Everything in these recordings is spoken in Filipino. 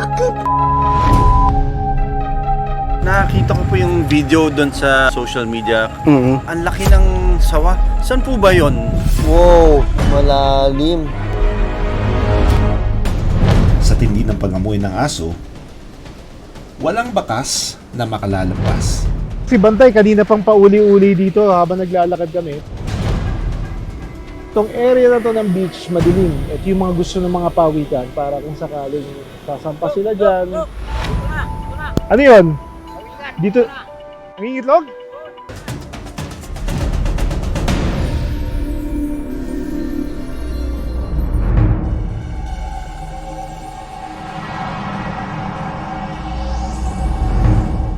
laki! Nakakita ko po yung video doon sa social media. Ang laki ng sawa. Saan po ba yon? Wow, malalim. Sa tindi ng pag-amoy ng aso, walang bakas na makalalampas. Si Bantay kanina pang pauli-uli dito habang naglalakad kami. Itong area na to ng beach, madilim. At yung mga gusto ng mga pawikan para kung sakaling sasampa sila dyan. Ano yun? Dito, nangingitlog?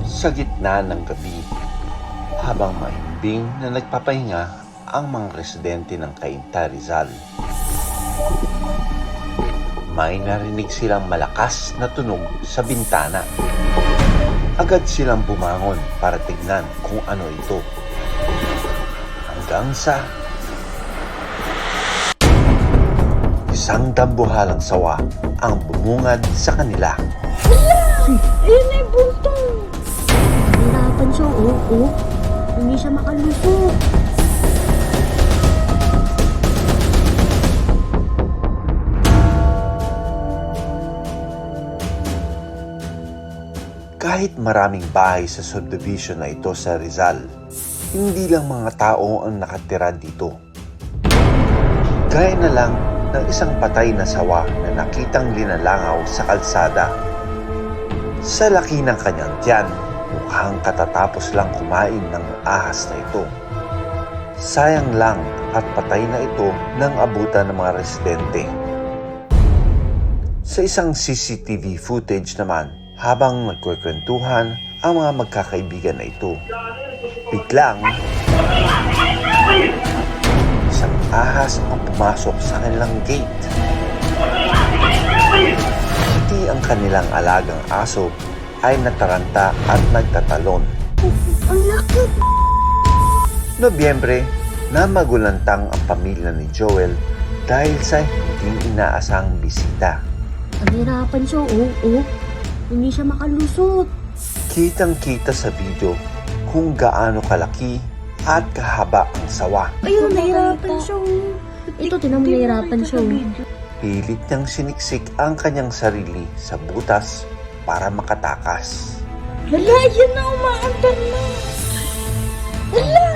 Sa gitna ng gabi, habang mahimbing na nagpapahinga ang mga residente ng Cainta, Rizal. May narinig silang malakas na tunog sa bintana. Agad silang bumangon para tignan kung ano ito. Hanggang sa isang dambuhalang sawa ang bumungad sa kanila. Ayun na yung buntong! Nahirapan siya, oo. Hindi siya makalusot. Kahit maraming bahay sa subdivision na ito sa Rizal, hindi lang mga tao ang nakatira dito. Gaya na lang ng isang patay na sawa na nakitang linalangaw sa kalsada. Sa laki ng kanyang tiyan, mukhang katatapos lang kumain ng ahas na ito. Sayang lang at patay na ito nang abutan ng mga residente. Sa isang CCTV footage naman, habang nagkwekwentuhan ang mga magkakaibigan na ito, biglang isang ahas ang pumasok sa kanilang gate. Pati ang kanilang alagang aso ay nataranta at nagtatalon. Ang laki! Nobyembre, na magulantang ang pamilya ni Joel dahil sa hindi inaasang bisita. Nahirapan siya, oo. Hindi siya makalusot. Kitang-kita sa video kung gaano kalaki at kahaba ang sawa. Ayun, nahirapan siya, Ito, tinan mo, nahirapan siya, Pilit niyang siniksik ang kanyang sarili sa butas para makatakas. Hala, ayun na, umaantar na. Hala,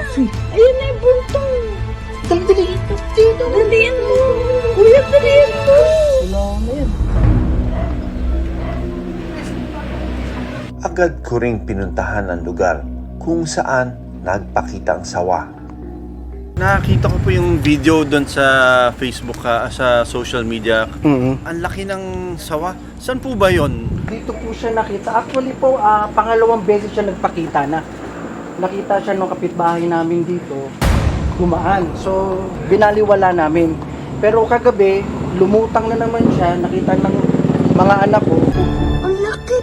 ayun na yung buntong. Dalian mo. Kuya, dalian mo. Agad ko ring pinuntahan ang lugar kung saan nagpakita ang sawa. Nakakita ko po yung video doon sa Facebook, sa social media. Ang laki ng sawa. Saan po ba yon? Dito po siya nakita. Actually po, pangalawang beses siya nagpakita na. Nakita siya nung kapitbahay namin dito, gumaan. So, binaliwala namin. Pero kagabi, lumutang na naman siya. Nakita ng mga anak ko. Ang laki!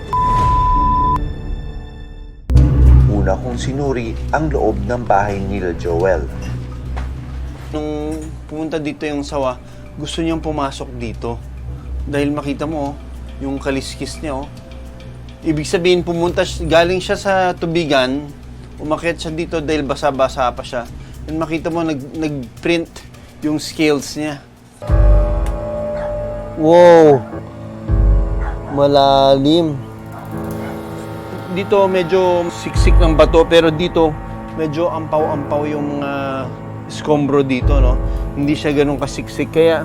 Una kong sinuri ang loob ng bahay nila Joel. Nung pumunta dito yung sawa, gusto niyang pumasok dito. Dahil makita mo, yung kaliskis niya, Ibig sabihin, galing siya sa tubigan, umakyat siya dito dahil basa-basa pa siya. And makita mo, nag-print yung scales niya. Wow, malalim. Dito medyo siksik ng bato, pero dito medyo ampaw-ampaw yung iskombro dito, no? Hindi siya ganun kasiksik, kaya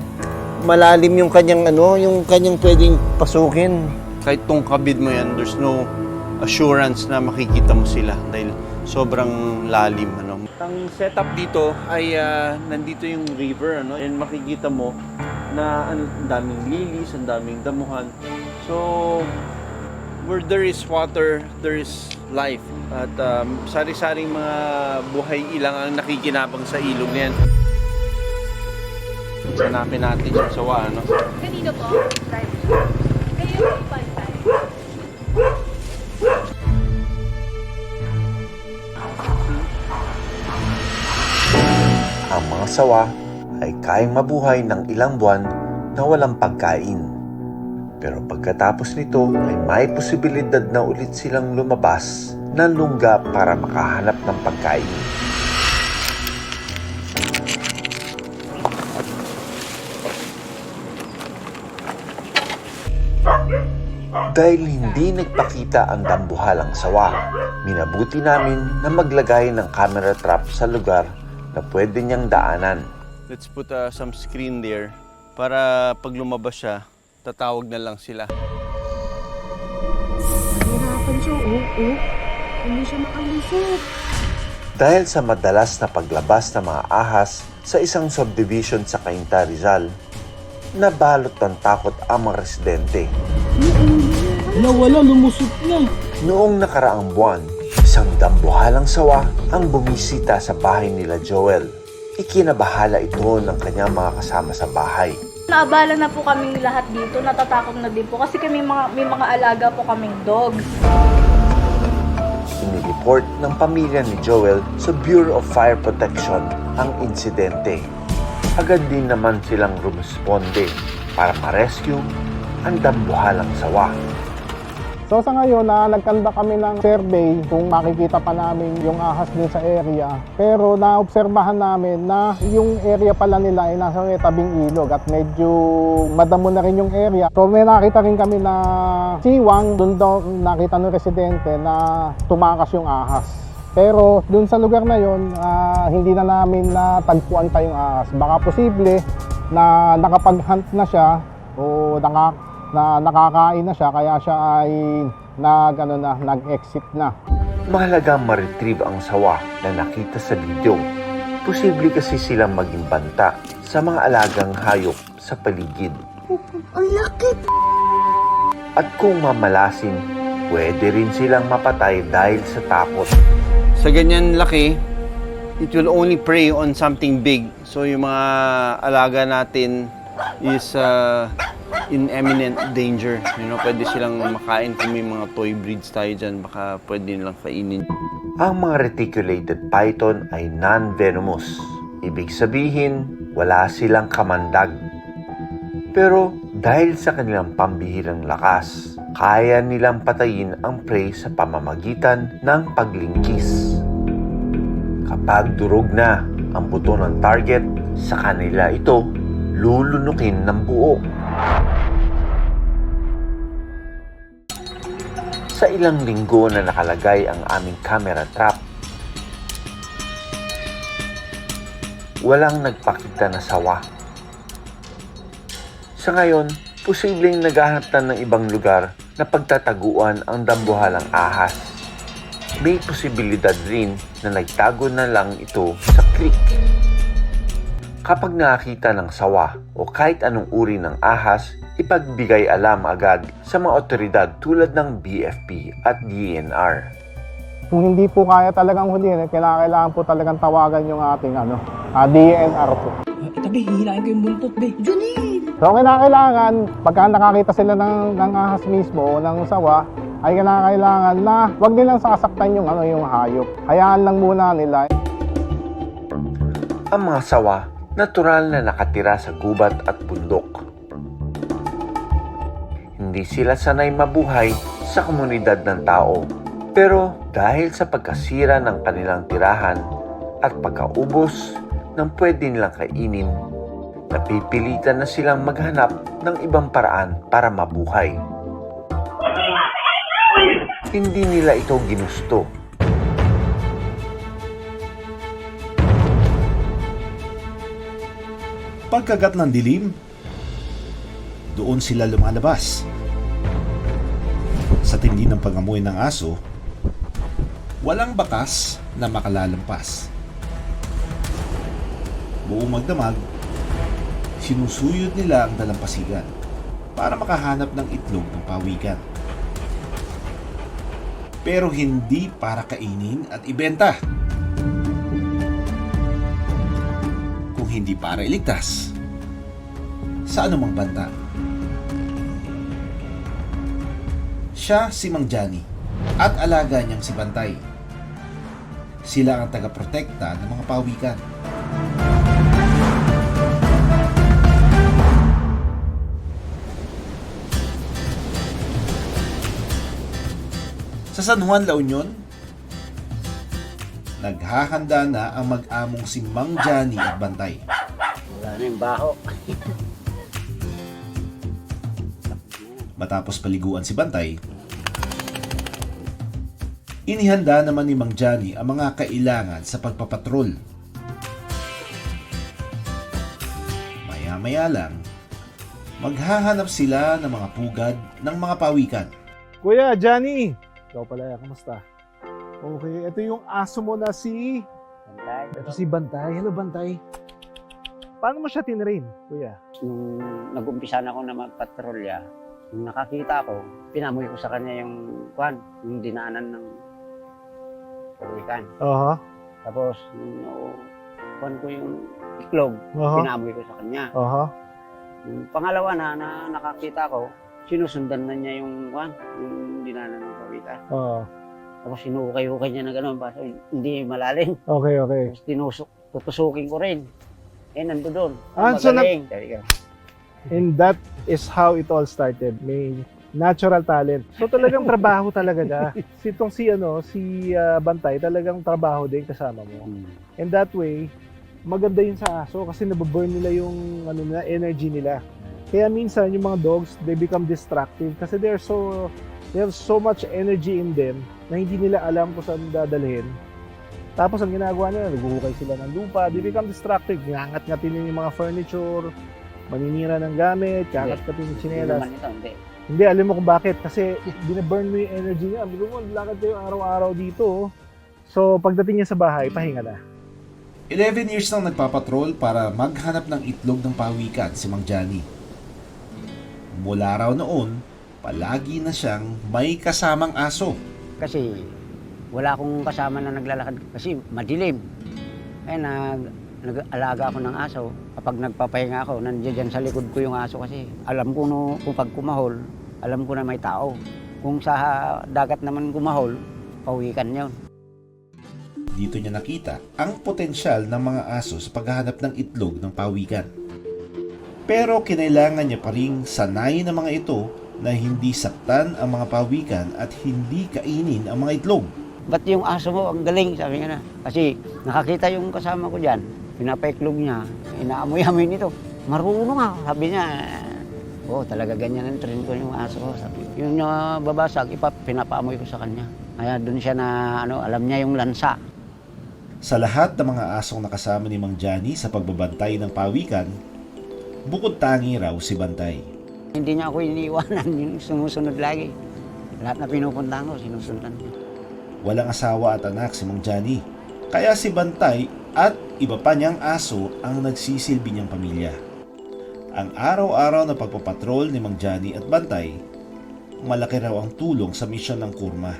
malalim yung kanyang yung kanyang pwedeng pasukin. Kahit tungkabid mo yan, there's no assurance na makikita mo sila dahil sobrang lalim, Ang setup dito ay nandito yung river, and makikita mo na ang daming lilies, ang daming damuhan. So where there is water, there is life. At sari-saring mga buhay ilang ang nakikinabang sa ilog na yan. Hanapin natin yung sawa, Kanino po? Kayo yung pantay. Ang mga sawa ay kayang mabuhay ng ilang buwan na walang pagkain. Pero pagkatapos nito ay may posibilidad na ulit silang lumabas ng lungga para makahanap ng pagkain. Dahil hindi nagpakita ang dambuhalang sawa, minabuti namin na maglagay ng camera trap sa lugar na pwede niyang daanan. Let's put some screen there para pag lumabas siya, tatawag na lang sila. Nahirapan siya, oo. Hindi siya makalusot. Dahil sa madalas na paglabas ng mga ahas sa isang subdivision sa Cainta, Rizal, nabalot ng takot ang mga residente. Nawala, lumusot na. Noong nakaraang buwan, isang dambuhalang sawa ang bumisita sa bahay nila Joel. Ikinabahala ito ng kanyang mga kasama sa bahay. Naabala na po kaming lahat dito, natatakot na din po kasi may mga alaga po kaming dog. Inireport ng pamilya ni Joel sa Bureau of Fire Protection ang insidente. Agad din naman silang rumisponde para ma-rescue ang dambuhalang sawa. So sa ngayon nagkanda kami ng survey kung makikita pa namin yung ahas din sa area. Pero naobserbahan namin na yung area pala nila ay nasa tabing ilog at medyo madamo na rin yung area. So may nakita rin kami na siwang, doon daw nakita ng residente na tumakas yung ahas. Pero doon sa lugar na yon, hindi na namin natagpuan pa yung ahas. Baka posible na nakapag-hunt na siya o nakakain na siya kaya siya ay nag-exit na. Mahalagang ma-retrieve ang sawa na nakita sa video. Posible kasi silang maging banta sa mga alagang hayop sa paligid. Ang laki! At kung mamalasin, pwede rin silang mapatay dahil sa takot. Sa ganyan laki, it will only prey on something big. So yung mga alaga natin is in imminent danger. Pwede silang makain kung may mga toy breeds tayo dyan, baka pwede nilang kainin. Ang mga reticulated python ay non-venomous. Ibig sabihin, wala silang kamandag. Pero dahil sa kanilang pambihirang lakas, kaya nilang patayin ang prey sa pamamagitan ng paglingkis. Kapag durog na ang buto ng target, sa kanila ito lulunukin ng buo. Sa ilang linggo na nakalagay ang aming camera trap, walang nagpakita na sawa. Sa ngayon, posibleng naghahanap na ng ibang lugar na pagtataguan ang dambuhalang ahas. May posibilidad rin na nagtago na lang ito sa creek. Kapag nakakita ng sawa o kahit anong uri ng ahas, ipagbigay alam agad sa mga otoridad tulad ng BFP at DNR. Kung hindi po kaya talagang hulihin, kailangan po talagang tawagan yung ating DNR po. Tabi, hihilain ko yung buntot, be. So kailangan, pagka nakakita sila ng ahas mismo o ng sawa, ay kailangan na wag nilang sasaktan yung hayop. Hayaan lang muna nila. Ang mga sawa, natural na nakatira sa gubat at bundok. Hindi sila sanay mabuhay sa komunidad ng tao. Pero dahil sa pagkasira ng kanilang tirahan at pagkaubos ng pwede nilang kainin, napipilitan na silang maghanap ng ibang paraan para mabuhay. Hindi nila ito ginusto. Pagkagat ng dilim, doon sila lumalabas. Sa tindi ng pangamoy ng aso, walang bakas na makalalampas. Buong magdamag, sinusuyod nila ang dalampasigan para makahanap ng itlog ng pawikan. Pero hindi para kainin at ibenta. Kung hindi para iligtas sa anumang banta. Siya si Mang Johnny at alaga niyang si Bantay. Sila ang taga-protekta ng mga pawikan. Sa San Juan, La Union, naghahanda na ang mag-among si Mang Johnny at Bantay. Wala na yung baho. Matapos paliguan si Bantay, inihanda naman ni Mang Johnny ang mga kailangan sa pagpapatrol. Maya-maya lang, maghahanap sila ng mga pugad ng mga pawikan. Kuya, Johnny! Ikaw pala, kamusta? Okay, ito yung aso mo na si... Bantay. Ito si Bantay. Hello, Bantay. Paano mo siya tinrain, kuya? Nung nag-umpisa na ako na magpatrolya, nung nakakita ko, pinamoy ko sa kanya yung dinaanan ng pawikan. Aha. Tapos, nung ko yung iklog, pinamoy ko sa kanya. Aha. Yung pangalawa na nakakita ko, sinusundan na niya yung dinaanan ng pawikan. Oo. Tapos sinukay-hukay niya na gano'n, basta hindi malalim. Okay, okay. Tapos tutusukin ko rin. Nando doon. So Magaling. There you go. And that is how it all started. May natural talent. So talagang trabaho talaga ka. Si Bantay, talagang trabaho din kasama mo. And that way, maganda yun sa aso kasi nababurn nila yung energy nila. Kaya minsan yung mga dogs, they become destructive kasi they have so much energy in them na hindi nila alam kung saan dadalhin. Tapos ang ginagawa nila, naghuhukay sila ng lupa, they become destructive. Ginangat-ngatin yung mga furniture, maninira ng gamit, kakat-katin yung tsinelas. Hindi, alam mo kung bakit. Kasi binaburn mo yung energy niya. Sabi mo, lakad kayo araw-araw dito. So pagdating niya sa bahay, pahinga na. 11 years nang nagpapatrol para maghanap ng itlog ng pawikan si Mang Johnny. Mula raw noon, palagi na siyang may kasamang aso. Kasi wala akong kasama na naglalakad kasi madilim. Nag-alaga ako ng aso. Kapag nagpapahinga ako, nandiyan sa likod ko yung aso kasi alam ko kung pag kumahol, alam ko na may tao. Kung sa dagat naman kumahol, pawikan yun. Dito niya nakita ang potensyal ng mga aso sa paghahanap ng itlog ng pawikan. Pero kinailangan niya pa ring sanayin ang mga ito na hindi saktan ang mga pawikan at hindi kainin ang mga itlog. Ba't yung aso mo ang galing, sabi niya na. Kasi nakakita yung kasama ko dyan, pinapaiklog niya, inaamoy-amoy nito. Marunong ah, sabi niya. Talaga ganyan ang train ko yung aso ko. Sabi. Yung babasag, pinapaamoy ko sa kanya. Kaya doon siya na alam niya yung lansa. Sa lahat ng mga asong nakasama ni Mang Johnny sa pagbabantay ng pawikan, bukod tangi raw si Bantay. Hindi niya ako iniiwanan, yung sumusunod lagi. Lahat na pinupuntahan ko, sinusundan ko. Walang asawa at anak si Mang Johnny, kaya si Bantay at iba pa niyang aso ang nagsisilbi niyang pamilya. Ang araw-araw na pagpapatrol ni Mang Johnny at Bantay, malaki raw ang tulong sa misyon ng Kurma,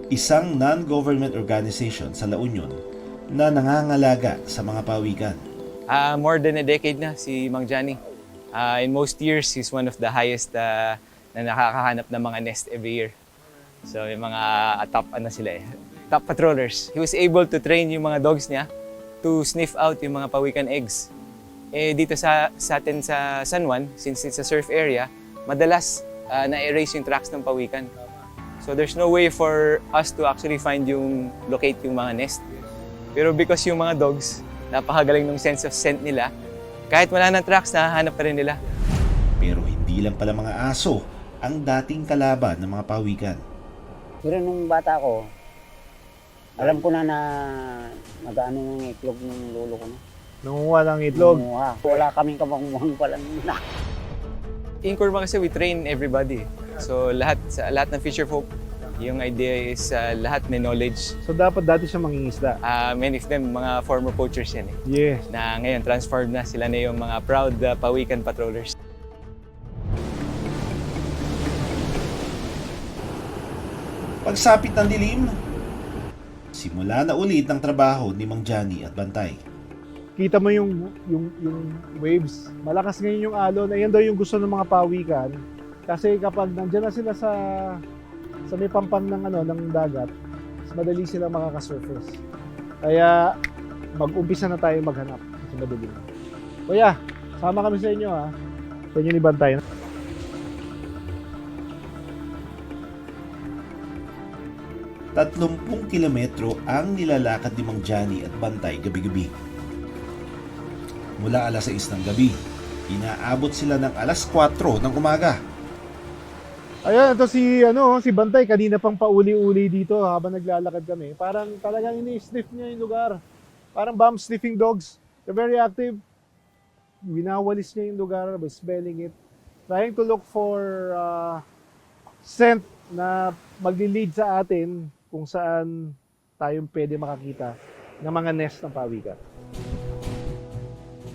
isang non-government organization sa La Union na nangangalaga sa mga pawikan. More than a decade na si Mang Johnny. In most years, he's one of the highest na nakakahanap ng mga nest every year. So yung mga top patrollers. He was able to train yung mga dogs niya to sniff out yung mga pawikan eggs. Dito sa atin sa San Juan, since it's a surf area, madalas na-erase yung tracks ng pawikan. So there's no way for us to actually locate yung mga nest. Pero because yung mga dogs, napakagaling ng sense of scent nila, kahit wala ng tracks, nahahanap pa rin nila. Pero hindi lang pala mga aso ang dating kalaban ng mga pawikan. Pero nung bata ko, alam ko na nag-ano ng itlog ng lolo ko na. Nangunguha ng itlog. Wala kaming kamanguhan pala na. In Kurma kasi we train everybody. So lahat ng fisher folk, yung idea is lahat may knowledge. So dapat dati siya mangingisda. Many of them, mga former poachers yan eh. Yes. Na ngayon, transformed na sila na yung mga proud pawikan patrollers. Pagsapit ng dilim, simula na ulit ang trabaho ni Mang Johnny at Bantay. Kita mo yung waves. Malakas ngayon yung alon. Ayan daw yung gusto ng mga pawikan. Kasi kapag nandiyan na sila sa may pampan ng dagat, mas madali sila makakasurface. Kaya mag-umpisa na tayo maghanap sa madilim. Kuya, sama kami sa inyo ha. Sa inyo ni Bantay. 30 kilometro ang nilalakad ni Mang Johnny at Bantay gabi-gabi. Mula alas 6 ng gabi, inaabot sila ng alas 4 ng umaga. Ayan, ito si Bantay, kanina pang pauli-uli dito habang naglalakad kami. Parang talagang ini-sniff niya yung lugar. Parang bomb sniffing dogs. They're very active. Winawalis niya yung lugar by smelling it. Trying to look for scent na magli-lead sa atin kung saan tayong pwede makakita ng mga nest ng pawikan.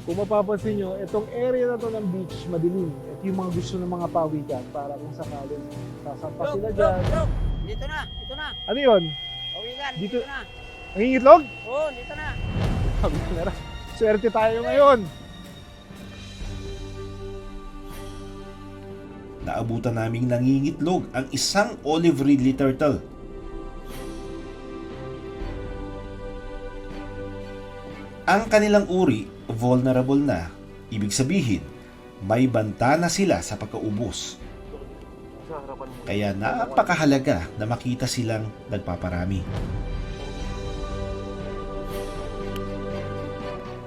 Kung mapapansin nyo, itong area na to ng beach, madilim. Ito yung mga gusto ng mga pawikan para kung sakaling sasampa sila dyan. Dito na, dito na. Ano yun? Pawikan, Dito- dito na. Nangingitlog? Oo, dito na. Swerte tayo ngayon. Naabutan naming nangingitlog ang isang olive ridley turtle. Ang kanilang uri, vulnerable na, ibig sabihin, may banta na sila sa pagkaubos. Kaya napakahalaga na makita silang nagpaparami.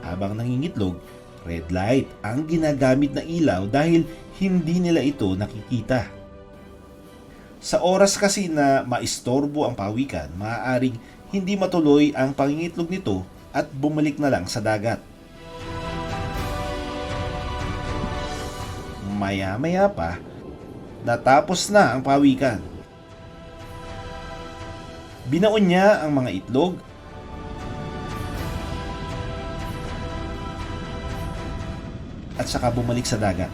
Habang nangingitlog, red light ang ginagamit na ilaw dahil hindi nila ito nakikita. Sa oras kasi na maistorbo ang pawikan, maaaring hindi matuloy ang pangingitlog nito at bumalik na lang sa dagat. Maya-maya pa, natapos na ang pawikan. Binaon niya ang mga itlog at saka bumalik sa dagat.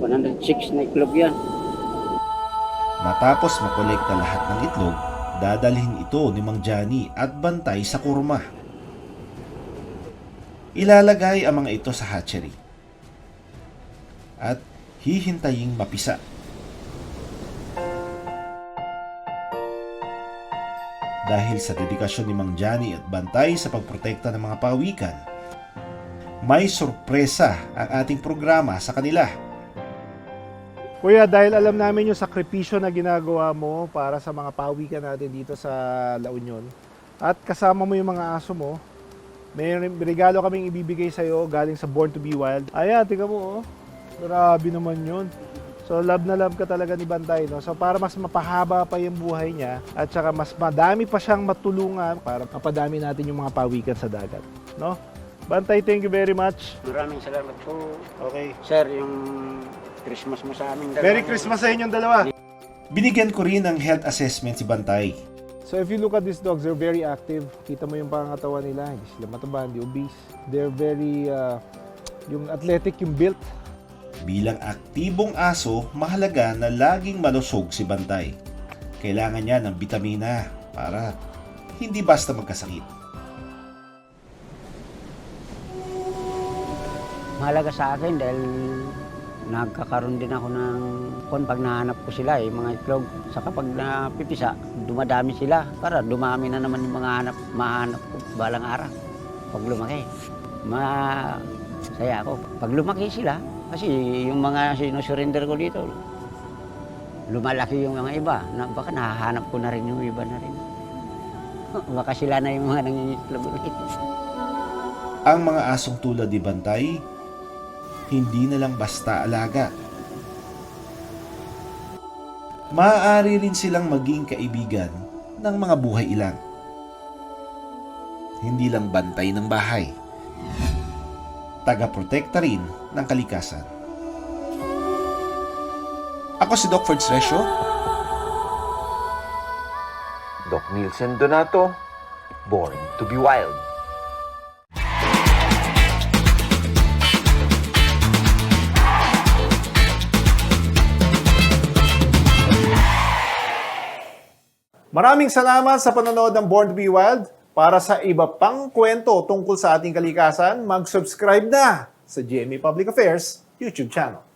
$106 na iklog yan. Matapos makolekta lahat ng itlog, dadalhin ito ni Mang Johnny at Bantay sa kurma. Ilalagay ang mga ito sa hatchery at hihintaying mapisa. Dahil sa dedikasyon ni Mang Johnny at Bantay sa pagprotekta ng mga pawikan, may sorpresa ang ating programa sa kanila. Kuya, dahil alam namin yung sakripisyo na ginagawa mo para sa mga pawikan natin dito sa La Union at kasama mo yung mga aso mo, may regalo kaming ibibigay sa'yo galing sa Born to be Wild. Ayan, tingnan mo, oh. Grabe naman yun. So, love na love ka talaga ni Bantay, no? So, para mas mapahaba pa yung buhay niya at saka mas madami pa siyang matulungan para mapadami natin yung mga pawikan sa dagat, no? Bantay, thank you very much. Maraming salamat po. Okay. Sir, yung Christmas mo sa amin. Merry Christmas sa inyong dalawa. Binigyan ko rin ng health assessment si Bantay. So if you look at these dogs, they're very active. Kita mo yung pangangatawan nila, hindi sila mataba, hindi obese. They're very, yung athletic, yung built. Bilang aktibong aso, mahalaga na laging malusog si Bantay. Kailangan niya ng bitamina para hindi basta magkasakit. Mahalaga sa akin dahil nagkakaroon din ako ng pag nahanap ko sila mga itlog. Sa kapag napipisa, dumadami sila para dumami na naman yung mga mahanap ko balang araw. Pag lumaki, masaya ako. Pag lumaki sila, kasi yung mga sinusurrender ko dito, lumalaki yung mga iba. Baka nahahanap ko na rin yung iba na rin. Baka sila na yung mga nangingitlog ulit. Ang mga asong tulad ni Bantay, hindi na lang basta alaga. Maaari rin silang maging kaibigan ng mga buhay ilang. Hindi lang bantay ng bahay, taga-protekta rin ng kalikasan. Ako si Doc Fords Resio. Doc Nielsen Donato Born to be Wild. Maraming salamat sa panonood ng Born to be Wild. Para sa iba pang kwento tungkol sa ating kalikasan, mag-subscribe na sa GMA Public Affairs YouTube channel.